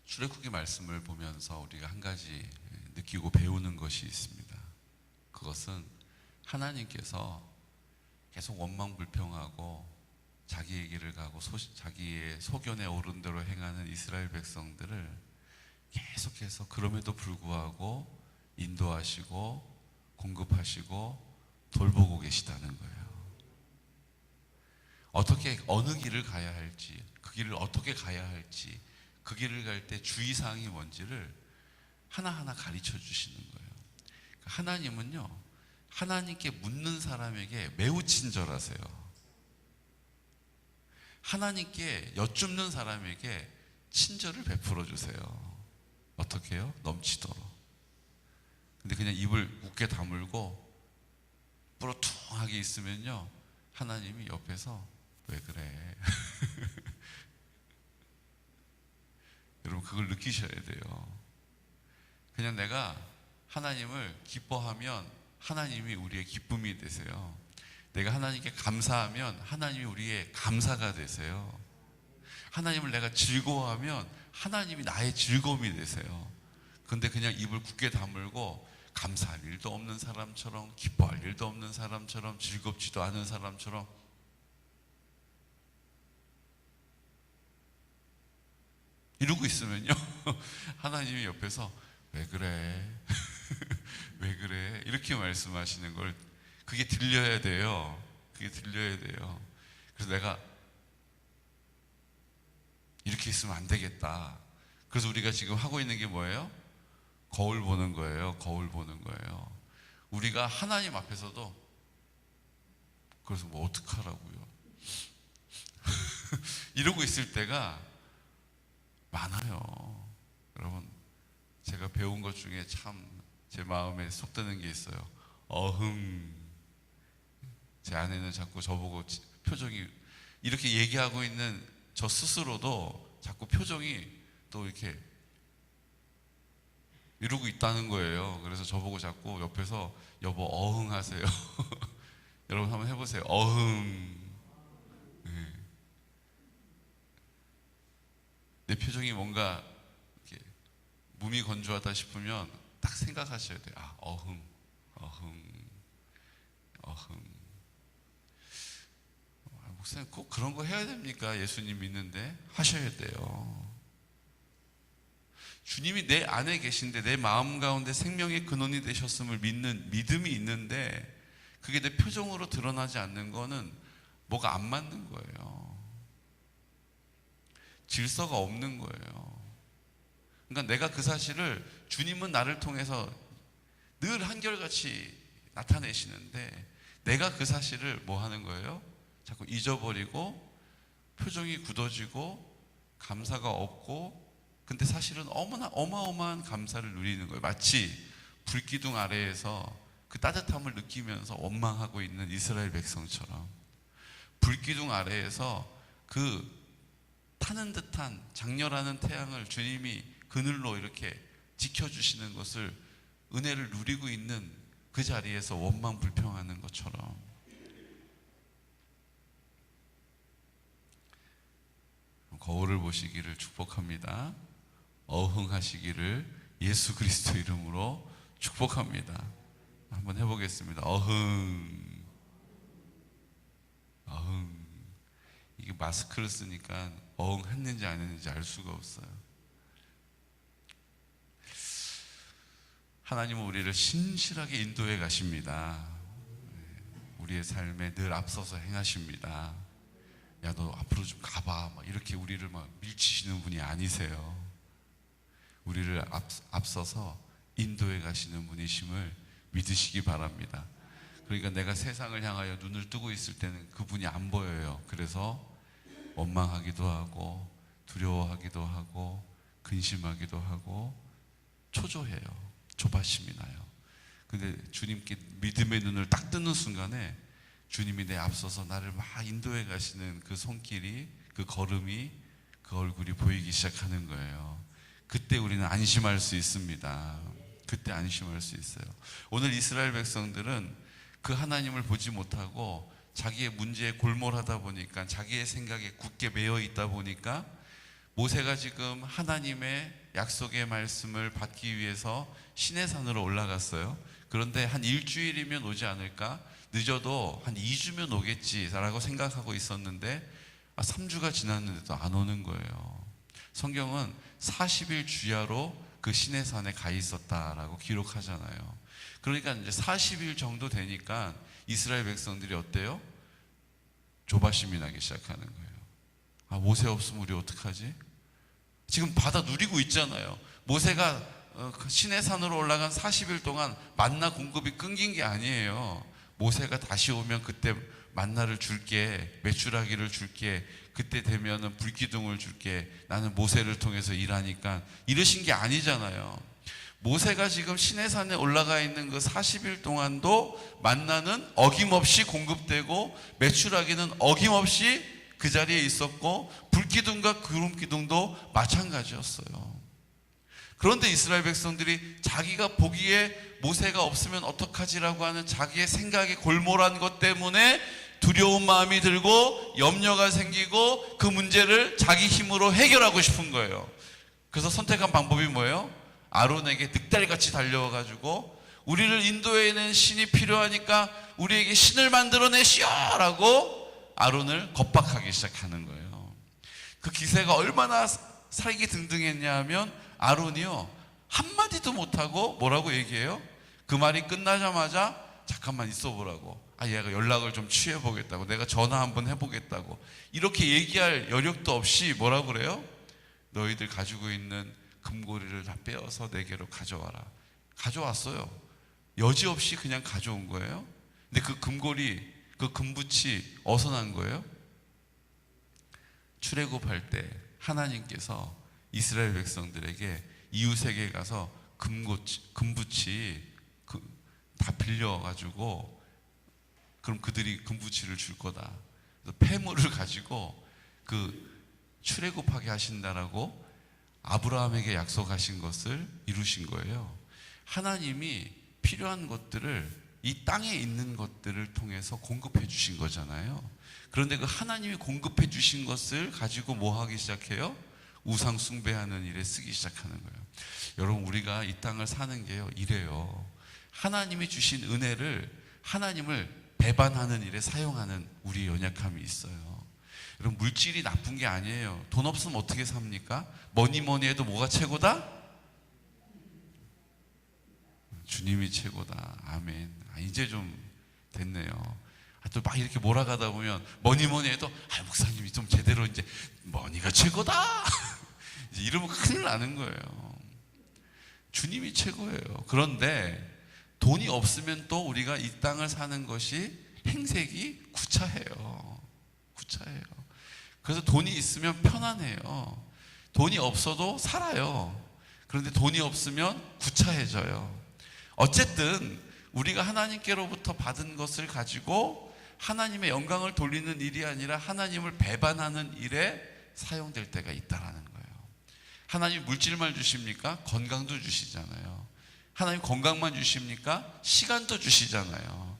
출애굽기 말씀을 보면서 우리가 한 가지 느끼고 배우는 것이 있습니다. 그것은 하나님께서 계속 원망불평하고 자기의 길을 가고 자기의 소견에 오른 대로 행하는 이스라엘 백성들을 계속해서 그럼에도 불구하고 인도하시고 공급하시고 돌보고 계시다는 거예요. 어느 길을 가야 할지, 그 길을 어떻게 가야 할지, 그 길을 갈 때 주의사항이 뭔지를 하나하나 가르쳐 주시는 거예요. 하나님은요, 하나님께 묻는 사람에게 매우 친절하세요. 하나님께 여쭙는 사람에게 친절을 베풀어 주세요. 어떻게 해요? 넘치도록. 근데 그냥 입을 굳게 다물고 뿌러퉁하게 있으면요, 하나님이 옆에서 왜 그래? 여러분, 그걸 느끼셔야 돼요. 그냥 내가 하나님을 기뻐하면 하나님이 우리의 기쁨이 되세요. 내가 하나님께 감사하면 하나님이 우리의 감사가 되세요. 하나님을 내가 즐거워하면 하나님이 나의 즐거움이 되세요. 근데 그냥 입을 굳게 다물고 감사할 일도 없는 사람처럼, 기뻐할 일도 없는 사람처럼, 즐겁지도 않은 사람처럼 이러고 있으면요, 하나님이 옆에서 왜 그래? 왜 그래? 이렇게 말씀하시는 걸, 그게 들려야 돼요. 그게 들려야 돼요. 그래서 내가 이렇게 있으면 안 되겠다. 그래서 우리가 지금 하고 있는 게 뭐예요? 거울 보는 거예요. 거울 보는 거예요. 우리가 하나님 앞에서도 그래서 뭐 어떡하라고요? 이러고 있을 때가 많아요. 여러분, 제가 배운 것 중에 참 제 마음에 속 드는 게 있어요. 제 아내는 자꾸 저보고 표정이, 이렇게 얘기하고 있는 저 스스로도 자꾸 표정이 또 이렇게 이러고 있다는 거예요. 그래서 저보고 자꾸 옆에서 여보 하세요. 여러분 한번 해보세요. 네. 내 표정이 뭔가 이렇게 무미건조하다 싶으면 딱 생각하셔야 돼요. 목사님 꼭 그런 거 해야 됩니까? 예수님 믿는데 하셔야 돼요. 주님이 내 안에 계신데 내 마음 가운데 생명의 근원이 되셨음을 믿는 믿음이 있는데 그게 내 표정으로 드러나지 않는 거는 뭐가 안 맞는 거예요. 질서가 없는 거예요. 그러니까 내가 그 사실을, 주님은 나를 통해서 늘 한결같이 나타내시는데 내가 그 사실을 뭐 하는 거예요? 자꾸 잊어버리고 표정이 굳어지고 감사가 없고, 근데 사실은 어마어마한 감사를 누리는 거예요. 마치 불기둥 아래에서 그 따뜻함을 느끼면서 원망하고 있는 이스라엘 백성처럼 불기둥 아래에서 그 타는 듯한 장렬하는 태양을 주님이 그늘로 이렇게 지켜주시는 것을, 은혜를 누리고 있는 그 자리에서 원망불평하는 것처럼 거울을 보시기를 축복합니다. 어흥하시기를 예수 그리스도 이름으로 축복합니다. 한번 해보겠습니다. 이게 마스크를 쓰니까 했는지 안 했는지 알 수가 없어요. 하나님은 우리를 신실하게 인도해 가십니다. 우리의 삶에 늘 앞서서 행하십니다. 야, 너 앞으로 좀 가봐, 막 이렇게 우리를 막 밀치시는 분이 아니세요. 우리를 앞서서 인도해 가시는 분이심을 믿으시기 바랍니다. 그러니까 내가 세상을 향하여 눈을 뜨고 있을 때는 그분이 안 보여요. 그래서 원망하기도 하고 두려워하기도 하고 근심하기도 하고 초조해요. 조바심이 나요. 근데 주님께 믿음의 눈을 딱 뜨는 순간에 주님이 내 앞서서 나를 막 인도해 가시는 그 손길이, 그 걸음이, 그 얼굴이 보이기 시작하는 거예요. 그때 우리는 안심할 수 있습니다. 그때 안심할 수 있어요. 오늘 이스라엘 백성들은 그 하나님을 보지 못하고 자기의 문제에 골몰하다 보니까, 자기의 생각에 굳게 매여 있다 보니까 모세가 지금 하나님의 약속의 말씀을 받기 위해서 시내산으로 올라갔어요. 그런데 한 일주일이면 오지 않을까? 늦어도 한 2주면 오겠지라고 생각하고 있었는데 3주가 지났는데도 안 오는 거예요. 성경은 40일 주야로 그 시내산에 가 있었다라고 기록하잖아요. 그러니까 이제 40일 정도 되니까 이스라엘 백성들이 어때요? 조바심이 나기 시작하는 거예요. 모세 없으면 우리 어떡하지? 지금 바다 누리고 있잖아요. 모세가 시내산으로 올라간 40일 동안 만나 공급이 끊긴 게 아니에요. 모세가 다시 오면 그때 만나를 줄게, 메추라기를 줄게, 그때 되면은 불기둥을 줄게, 나는 모세를 통해서 일하니까, 이러신 게 아니잖아요. 모세가 지금 시내산에 올라가 있는 그 40일 동안도 만나는 어김없이 공급되고 메추라기는 어김없이 그 자리에 있었고 불기둥과 구름기둥도 마찬가지였어요. 그런데 이스라엘 백성들이 자기가 보기에 모세가 없으면 어떡하지라고 하는 자기의 생각에 골몰한 것 때문에 두려운 마음이 들고 염려가 생기고 그 문제를 자기 힘으로 해결하고 싶은 거예요. 그래서 선택한 방법이 뭐예요? 아론에게 늑달같이 달려와가지고 우리를 인도해내는 신이 필요하니까 우리에게 신을 만들어내시오라고 아론을 겁박하기 시작하는 거예요. 그 기세가 얼마나 살기 등등했냐 하면 아론이요 한마디도 못하고 뭐라고 얘기해요? 그 말이 끝나자마자 잠깐만 있어 보라고, 얘가 연락을 좀 취해 보겠다고, 내가 전화 한번 해보겠다고, 이렇게 얘기할 여력도 없이 뭐라고 그래요? 너희들 가지고 있는 금고리를 다 빼어서 내게로 가져와라. 가져왔어요. 여지없이 그냥 가져온 거예요. 근데 그 금고리, 그 금붙이 어디서 난 거예요? 출애굽할 때 하나님께서 이스라엘 백성들에게 이웃에게 가서 금붙이 다 빌려가지고 그럼 그들이 금붙이를 줄 거다. 그래서 폐물을 가지고 그 출애굽하게 하신다라고 아브라함에게 약속하신 것을 이루신 거예요. 하나님이 필요한 것들을 이 땅에 있는 것들을 통해서 공급해 주신 거잖아요. 그런데 그 하나님이 공급해 주신 것을 가지고 뭐 하기 시작해요? 우상 숭배하는 일에 쓰기 시작하는 거예요. 여러분, 우리가 이 땅을 사는 게요, 이래요. 하나님이 주신 은혜를 하나님을 배반하는 일에 사용하는 우리의 연약함이 있어요. 여러분, 물질이 나쁜 게 아니에요. 돈 없으면 어떻게 삽니까? 뭐니 해도 뭐가 최고다? 주님이 최고다. 아멘. 이제 좀 됐네요. 또 막 이렇게 몰아가다 보면 뭐니 해도 목사님이 좀 제대로 이제 뭐니가 최고다 이제 이러면 큰일 나는 거예요. 주님이 최고예요. 그런데 돈이 없으면 또 우리가 이 땅을 사는 것이 행색이 구차해요. 그래서 돈이 있으면 편안해요. 돈이 없어도 살아요. 그런데 돈이 없으면 구차해져요. 어쨌든 우리가 하나님께로부터 받은 것을 가지고 하나님의 영광을 돌리는 일이 아니라 하나님을 배반하는 일에 사용될 때가 있다라는 거예요. 하나님 물질만 주십니까? 건강도 주시잖아요. 하나님 건강만 주십니까? 시간도 주시잖아요.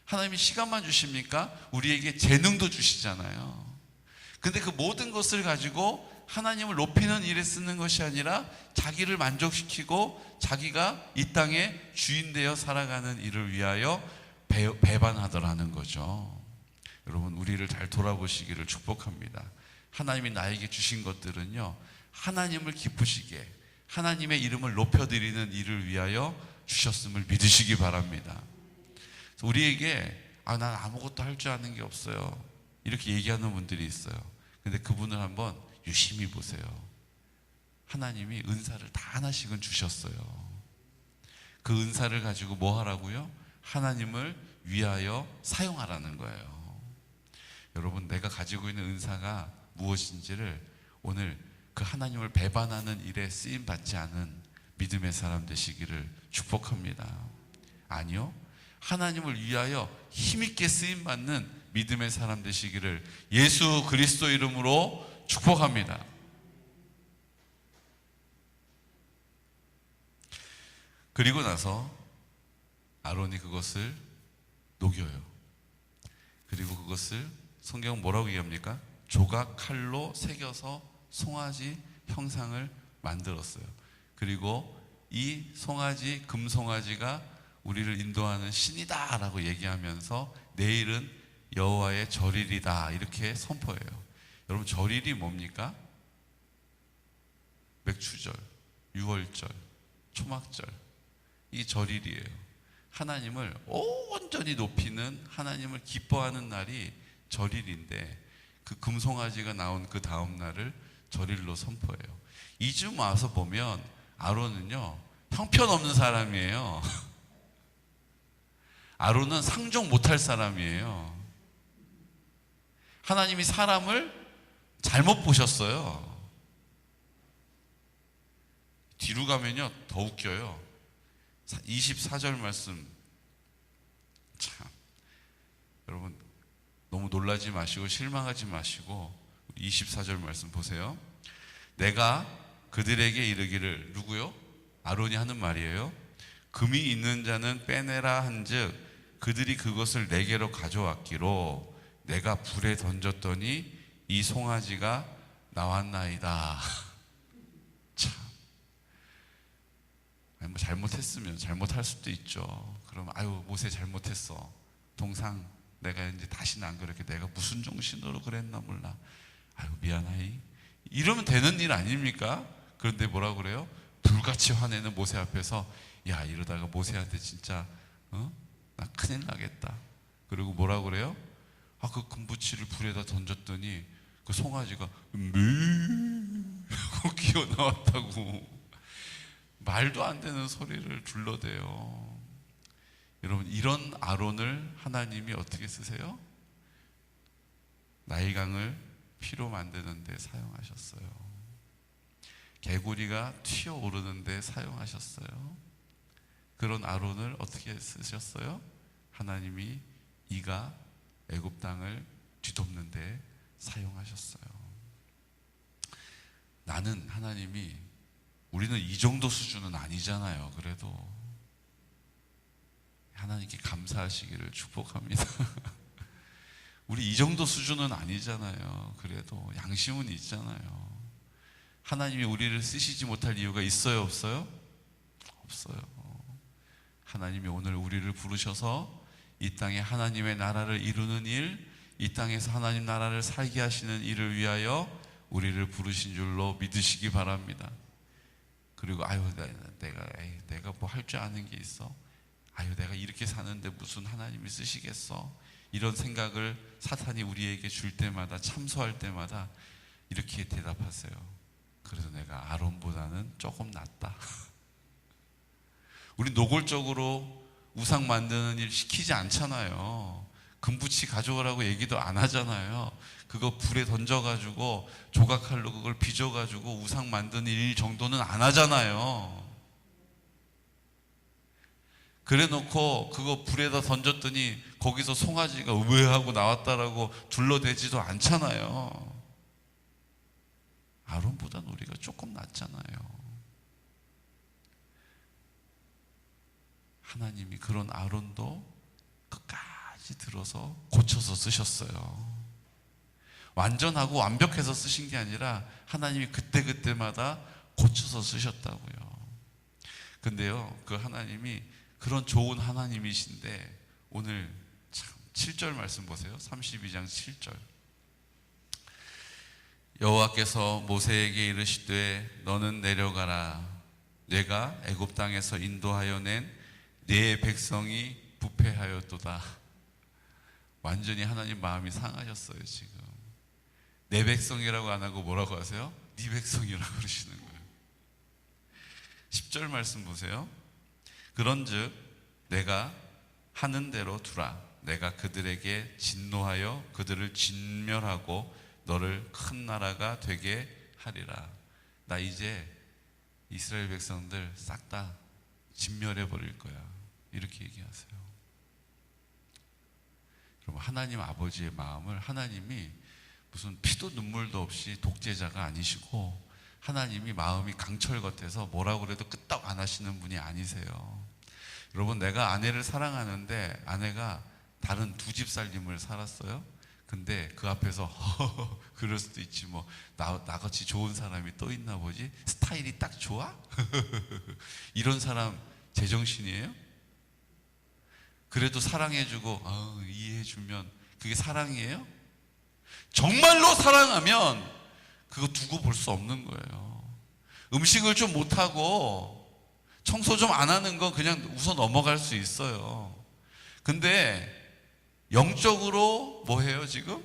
하나님이 시간만 주십니까? 우리에게 재능도 주시잖아요. 근데 그 모든 것을 가지고 하나님을 높이는 일에 쓰는 것이 아니라 자기를 만족시키고 자기가 이 땅에 주인 되어 살아가는 일을 위하여 배반하더라는 거죠. 여러분, 우리를 잘 돌아보시기를 축복합니다. 하나님이 나에게 주신 것들은요, 하나님을 기쁘시게 하나님의 이름을 높여드리는 일을 위하여 주셨음을 믿으시기 바랍니다. 우리에게 난 아무것도 할 줄 아는 게 없어요, 이렇게 얘기하는 분들이 있어요. 근데 그분을 한번 유심히 보세요. 하나님이 은사를 다 하나씩은 주셨어요. 그 은사를 가지고 뭐 하라고요? 하나님을 위하여 사용하라는 거예요. 여러분, 내가 가지고 있는 은사가 무엇인지를 오늘 그 하나님을 배반하는 일에 쓰임 받지 않은 믿음의 사람 되시기를 축복합니다. 아니요, 하나님을 위하여 힘있게 쓰임 받는 믿음의 사람 되시기를 예수 그리스도 이름으로 축복합니다. 그리고 나서 아론이 그것을 녹여요. 그리고 그것을 성경은 뭐라고 얘기합니까? 조각 칼로 새겨서 송아지 형상을 만들었어요. 그리고 이 송아지, 금송아지가 우리를 인도하는 신이다 라고 얘기하면서 내일은 여호와의 절일이다 이렇게 선포해요. 여러분, 절일이 뭡니까? 맥추절, 유월절, 초막절, 이 절일이에요. 하나님을 온전히 높이는, 하나님을 기뻐하는 날이 절일인데, 그 금송아지가 나온 그 다음 날을 절일로 선포해요. 이쯤 와서 보면 아론은요, 형편없는 사람이에요. 아론은 상종 못할 사람이에요. 하나님이 사람을 잘못 보셨어요. 뒤로 가면요 더 웃겨요. 24절 말씀, 참 여러분 너무 놀라지 마시고 실망하지 마시고 24절 말씀 보세요. 내가 그들에게 이르기를, 누구요? 아론이 하는 말이에요. 금이 있는 자는 빼내라 한즉 그들이 그것을 내게로 가져왔기로 내가 불에 던졌더니 이 송아지가 나왔나이다. 참, 아니 뭐 잘못했으면 잘못할 수도 있죠. 그럼 아유 모세 잘못했어. 동상 내가 이제 다시는 안 그렇게, 내가 무슨 정신으로 그랬나 몰라. 아유 미안하이. 이러면 되는 일 아닙니까? 그런데 뭐라 그래요? 불같이 화내는 모세 앞에서 야 이러다가 모세한테 진짜 나 큰일 나겠다. 그리고 뭐라 그래요? 아 그 금부치를 불에다 던졌더니 그 송아지가 하고 기어 나왔다고. 말도 안 되는 소리를 둘러대요. 여러분, 이런 아론을 하나님이 어떻게 쓰세요? 나일강을 피로 만드는 데 사용하셨어요. 개구리가 튀어오르는 데 사용하셨어요. 그런 아론을 어떻게 쓰셨어요? 하나님이 이가 애굽 땅을 뒤덮는 데 사용하셨어요. 나는 하나님이, 우리는 이 정도 수준은 아니잖아요. 그래도 하나님께 감사하시기를 축복합니다. 우리 이 정도 수준은 아니잖아요. 그래도 양심은 있잖아요. 하나님이 우리를 쓰시지 못할 이유가 있어요, 없어요? 없어요. 하나님이 오늘 우리를 부르셔서 이 땅에 하나님의 나라를 이루는 일, 이 땅에서 하나님 나라를 살게 하시는 일을 위하여 우리를 부르신 줄로 믿으시기 바랍니다. 그리고 아유 내가 뭐 할 줄 아는 게 있어? 아유 내가 이렇게 사는데 무슨 하나님이 쓰시겠어? 이런 생각을 사탄이 우리에게 줄 때마다, 참소할 때마다 이렇게 대답하세요. 그래서 내가 아론보다는 조금 낫다. 우리 노골적으로 우상 만드는 일 시키지 않잖아요. 금부치 가져오라고 얘기도 안 하잖아요. 그거 불에 던져가지고 조각칼로 그걸 빚어가지고 우상 만드는 일 정도는 안 하잖아요. 그래 놓고 그거 불에다 던졌더니 거기서 송아지가 으하고 나왔다라고 둘러대지도 않잖아요. 아론보다는 우리가 조금 낫잖아요. 하나님이 그런 아론도 끝까지 들어서 고쳐서 쓰셨어요. 완전하고 완벽해서 쓰신 게 아니라 하나님이 그때그때마다 고쳐서 쓰셨다고요. 근데요, 그 하나님이 그런 좋은 하나님이신데 오늘 참 7절 말씀 보세요. 32장 7절. 여호와께서 모세에게 이르시되 너는 내려가라. 내가 애굽 땅에서 인도하여 낸 네 백성이 부패하였도다. 완전히 하나님 마음이 상하셨어요. 지금 내 백성이라고 안 하고 뭐라고 하세요? 네 백성이라고 그러시는 거예요. 10절 말씀 보세요. 그런즉 내가 하는 대로 두라. 내가 그들에게 진노하여 그들을 진멸하고 너를 큰 나라가 되게 하리라. 나 이제 이스라엘 백성들 싹 다 진멸해 버릴 거야. 이렇게 얘기하세요. 여러분, 하나님 아버지의 마음을, 하나님이 무슨 피도 눈물도 없이 독재자가 아니시고 하나님이 마음이 강철 같아서 뭐라고 그래도 끄떡 안 하시는 분이 아니세요. 여러분, 내가 아내를 사랑하는데 아내가 다른 두 집 살림을 살았어요. 근데 그 앞에서 그럴 수도 있지 뭐 나같이 좋은 사람이 또 있나 보지? 스타일이 딱 좋아? 이런 사람 제정신이에요? 그래도 사랑해주고 이해해주면 그게 사랑이에요? 정말로 사랑하면 그거 두고 볼 수 없는 거예요. 음식을 좀 못하고 청소 좀 안 하는 건 그냥 웃어 넘어갈 수 있어요. 근데 영적으로 뭐해요 지금?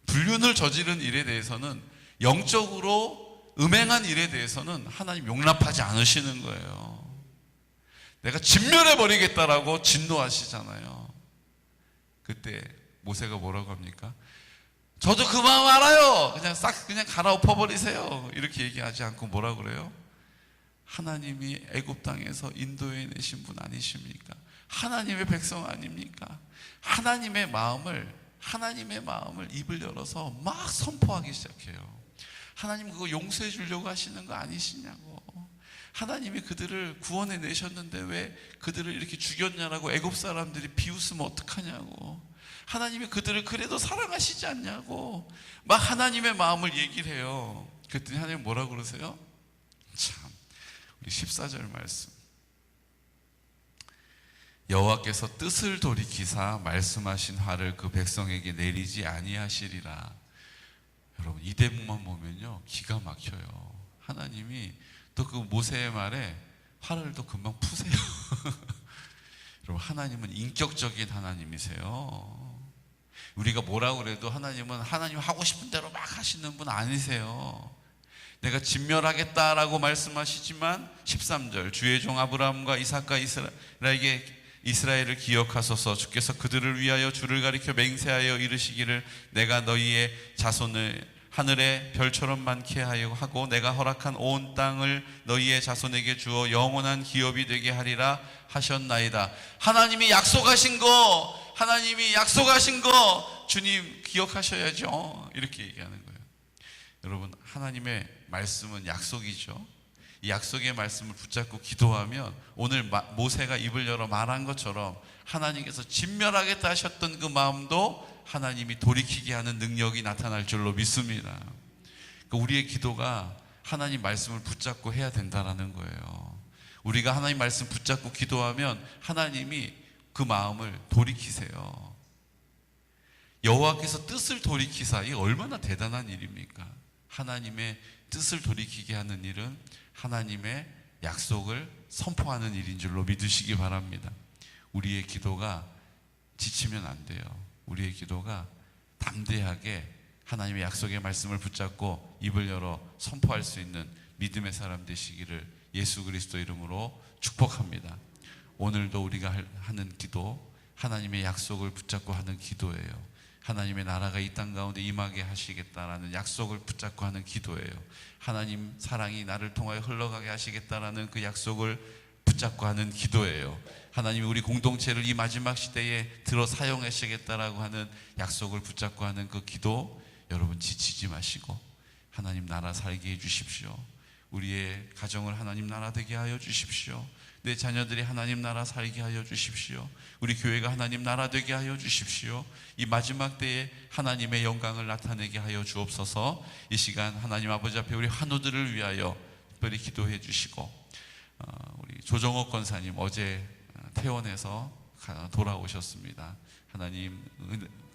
불륜을 저지른 일에 대해서는, 영적으로 음행한 일에 대해서는 하나님 용납하지 않으시는 거예요. 내가 진멸해버리겠다라고 진노하시잖아요. 그때 모세가 뭐라고 합니까? 저도 그 마음 알아요. 그냥 갈아엎어버리세요. 이렇게 얘기하지 않고 뭐라 그래요? 하나님이 애굽 땅에서 인도해 내신 분 아니십니까? 하나님의 백성 아닙니까? 하나님의 마음을 입을 열어서 막 선포하기 시작해요. 하나님 그거 용서해 주려고 하시는 거 아니시냐고. 하나님이 그들을 구원해 내셨는데 왜 그들을 이렇게 죽였냐라고 애굽 사람들이 비웃으면 어떡하냐고. 하나님이 그들을 그래도 사랑하시지 않냐고 막 하나님의 마음을 얘기를 해요. 그랬더니 하나님 뭐라고 그러세요? 참, 우리 14절 말씀, 여호와께서 뜻을 돌이키사 말씀하신 화를 그 백성에게 내리지 아니하시리라. 여러분 이 대목만 보면요 기가 막혀요. 하나님이 또 그 모세의 말에 화를 또 금방 푸세요. 여러분 하나님은 인격적인 하나님이세요. 우리가 뭐라고 그래도 하나님은 하나님 하고 싶은 대로 막 하시는 분 아니세요. 내가 진멸하겠다라고 말씀하시지만 13절, 주의 종 아브라함과 이삭과 이스라엘을 기억하소서. 주께서 그들을 위하여 주를 가리켜 맹세하여 이르시기를 내가 너희의 자손을 하늘의 별처럼 많게 하고 내가 허락한 온 땅을 너희의 자손에게 주어 영원한 기업이 되게 하리라 하셨나이다. 하나님이 약속하신 거 주님 기억하셔야죠. 이렇게 얘기하는 거예요. 여러분 하나님의 말씀은 약속이죠. 이 약속의 말씀을 붙잡고 기도하면 오늘 모세가 입을 열어 말한 것처럼 하나님께서 진멸하겠다 하셨던 그 마음도 하나님이 돌이키게 하는 능력이 나타날 줄로 믿습니다. 그러니까 우리의 기도가 하나님 말씀을 붙잡고 해야 된다는 거예요. 우리가 하나님 말씀 붙잡고 기도하면 하나님이 그 마음을 돌이키세요. 여호와께서 뜻을 돌이키사, 이게 얼마나 대단한 일입니까? 하나님의 뜻을 돌이키게 하는 일은 하나님의 약속을 선포하는 일인 줄로 믿으시기 바랍니다. 우리의 기도가 지치면 안 돼요. 우리의 기도가 담대하게 하나님의 약속의 말씀을 붙잡고 입을 열어 선포할 수 있는 믿음의 사람 되시기를 예수 그리스도 이름으로 축복합니다. 오늘도 우리가 하는 기도, 하나님의 약속을 붙잡고 하는 기도예요. 하나님의 나라가 이 땅 가운데 임하게 하시겠다라는 약속을 붙잡고 하는 기도예요. 하나님 사랑이 나를 통하여 흘러가게 하시겠다라는 그 약속을 붙잡고 하는 기도예요. 하나님이 우리 공동체를 이 마지막 시대에 들어 사용하시겠다라고 하는 약속을 붙잡고 하는 그 기도, 여러분 지치지 마시고 하나님 나라 살게 해주십시오. 우리의 가정을 하나님 나라 되게 하여 주십시오. 내 자녀들이 하나님 나라 살게 하여 주십시오. 우리 교회가 하나님 나라 되게 하여 주십시오. 이 마지막 때에 하나님의 영광을 나타내게 하여 주옵소서. 이 시간 하나님 아버지 앞에 우리 환우들을 위하여 특별히 기도해 주시고, 우리 조정옥 권사님 어제 퇴원해서 돌아오셨습니다. 하나님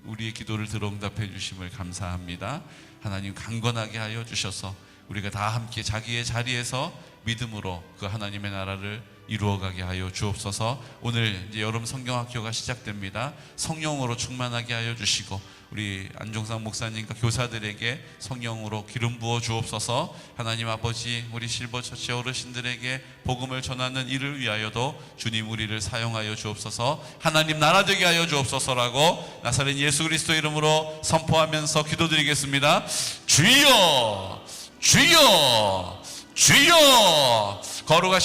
우리의 기도를 들어 응답해 주심을 감사합니다. 하나님 강건하게 하여 주셔서 우리가 다 함께 자기의 자리에서 믿음으로 그 하나님의 나라를 이루어가게 하여 주옵소서. 오늘 이제 여름 성경학교가 시작됩니다. 성령으로 충만하게 하여 주시고 우리 안종상 목사님과 교사들에게 성령으로 기름 부어 주옵소서. 하나님 아버지 우리 실버처치 어르신들에게 복음을 전하는 일을 위하여도 주님 우리를 사용하여 주옵소서. 하나님 나라 되게 하여 주옵소서라고 나사렛 예수 그리스도 이름으로 선포하면서 기도드리겠습니다. 주여 주여 주여. 거룩하신